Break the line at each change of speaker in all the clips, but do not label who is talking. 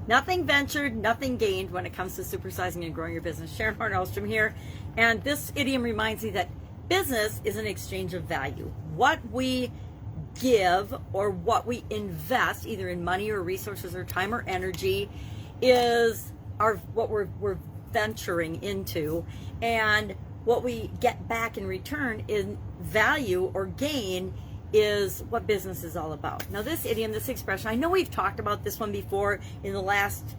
Nothing ventured, nothing gained when it comes to supersizing and growing your business. Horne-Ellstrom here. And this idiom reminds me that business is an exchange of value. What we give or what we invest, either in money or resources or time or energy, is what we're venturing into. And what we get back in return in value or gain is what business is all about. Now this idiom, this expression, I know we've talked about this one before in the last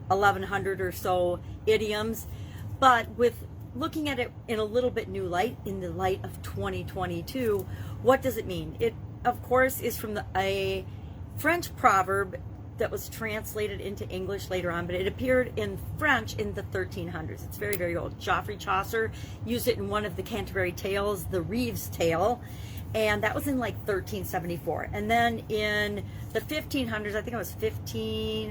1100 or so idioms, but with looking at it in a little bit new light, in the light of 2022, what does it mean? It, of course, is from a French proverb that was translated into English later on, but it appeared in French in the 1300s. It's very, very old. Geoffrey Chaucer used it in one of the Canterbury Tales, the Reeve's Tale, and that was in like 1374. And then in the 1500s, I think it was 15,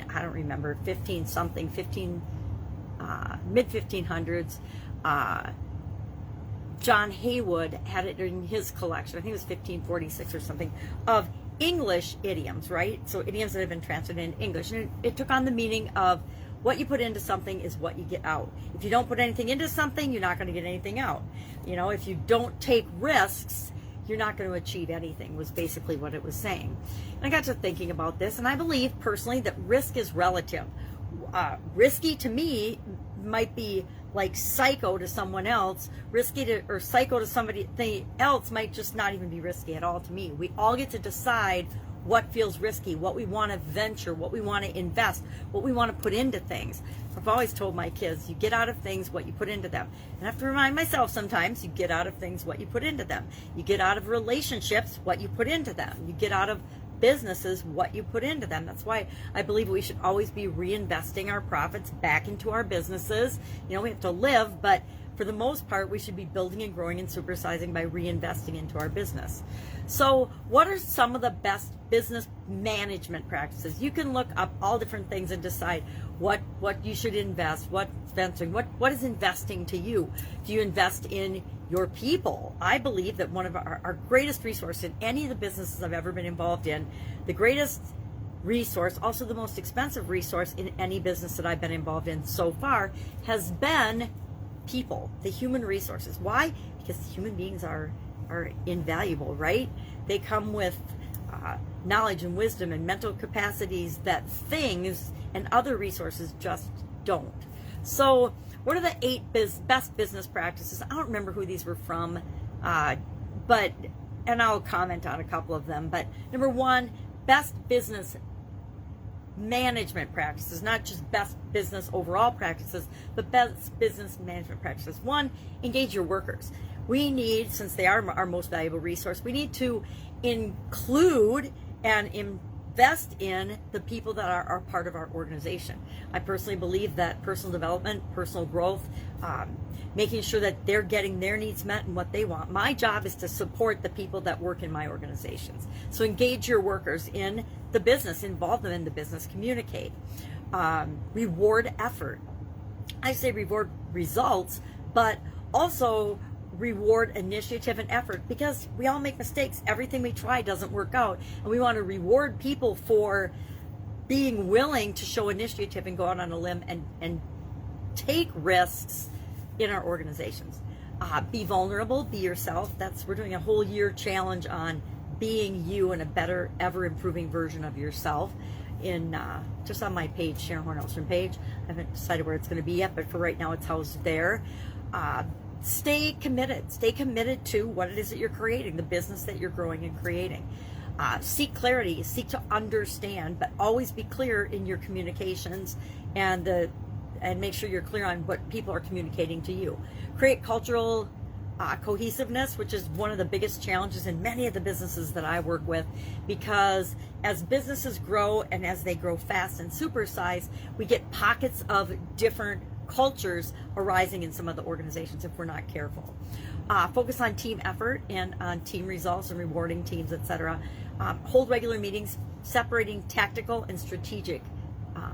mid 1500s, John Haywood had it in his collection. I think it was 1546 or something, of English idioms, right? So idioms that have been translated into English. And it took on the meaning of what you put into something is what you get out. If you don't put anything into something, you're not going to get anything out. You know, if you don't take risks, you're not going to achieve anything, was basically what it was saying. And I got to thinking about this, and I believe personally that risk is relative. Risky to me might be like psycho to someone else. Risky to, or psycho to somebody else might just not even be risky at all to me. We all get to decide what feels risky, what we want to venture, what we want to invest, what we want to put into things. I've always told my kids, you get out of things what you put into them. And I have to remind myself sometimes, you get out of things what you put into them. You get out of relationships what you put into them. You get out of businesses what you put into them. That's why I believe we should always be reinvesting our profits back into our businesses. You know, we have to live, but for the most part, we should be building and growing and supersizing by reinvesting into our business. So what are some of the best business management practices? You can look up all different things and decide what you should invest, what's venturing, what is investing to you. Do you invest in your people? I believe that one of our greatest resource in any of the businesses I've ever been involved in, the greatest resource, also the most expensive resource in any business that I've been involved in so far, has been people, the human resources. Why? Because human beings are invaluable, right? They come with knowledge and wisdom and mental capacities that things and other resources just don't. So what are the 8 best business practices? I don't remember who these were from, and I'll comment on a couple of them. But number 1, best business management practices, not just best business overall practices, but best business management practices. 1, engage your workers. We need, since they are our most valuable resource, we need to include and invest in the people that are part of our organization. I personally believe that personal development, personal growth, making sure that they're getting their needs met and what they want. My job is to support the people that work in my organizations. So engage your workers in the business, involve them in the business, communicate. Reward effort. I say reward results, but also reward initiative and effort, because we all make mistakes. Everything we try doesn't work out, and we want to reward people for being willing to show initiative and go out on a limb and take risks in our organizations. Be vulnerable, be yourself. We're doing a whole year challenge on being you and a better, ever improving version of yourself in just on my page, Sharon Horne-Ellstrom page. I haven't decided where it's going to be yet, but for right now it's housed there. Stay committed to what it is that you're creating, the business that you're growing and creating. Seek clarity, seek to understand, but always be clear in your communications and make sure you're clear on what people are communicating to you. Create cultural cohesiveness, which is one of the biggest challenges in many of the businesses that I work with, because as businesses grow and as they grow fast and supersize, we get pockets of different cultures arising in some of the organizations if we're not careful. Focus on team effort and on team results and rewarding teams, etc. Hold regular meetings, separating tactical and strategic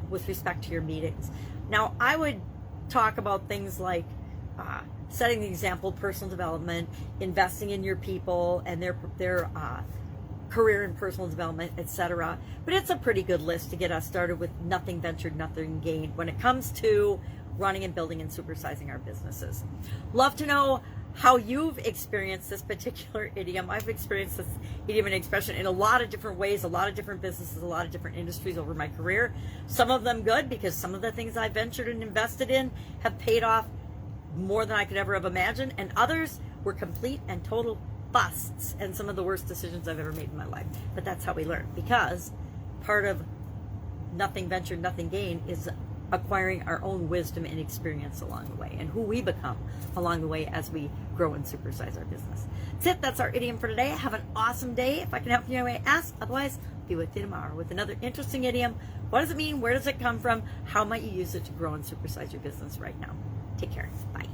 with respect to your meetings. Now, I would talk about things like setting the example, personal development, investing in your people and their career and personal development, etc. But it's a pretty good list to get us started with nothing ventured, nothing gained when it comes to running and building and supersizing our businesses. Love to know how you've experienced this particular idiom. I've experienced this idiom and expression in a lot of different ways, a lot of different businesses, a lot of different industries over my career. Some of them good, because some of the things I ventured and invested in have paid off more than I could ever have imagined, and others were complete and total busts and some of the worst decisions I've ever made in my life. But that's how we learn, because part of nothing ventured, nothing gained is acquiring our own wisdom and experience along the way, and who we become along the way as we grow and supersize our business. That's it. That's our idiom for today. Have an awesome day. If I can help you in any way, ask. Otherwise, be with you tomorrow with another interesting idiom. What does it mean? Where does it come from? How might you use it to grow and supersize your business right now? Take care. Bye.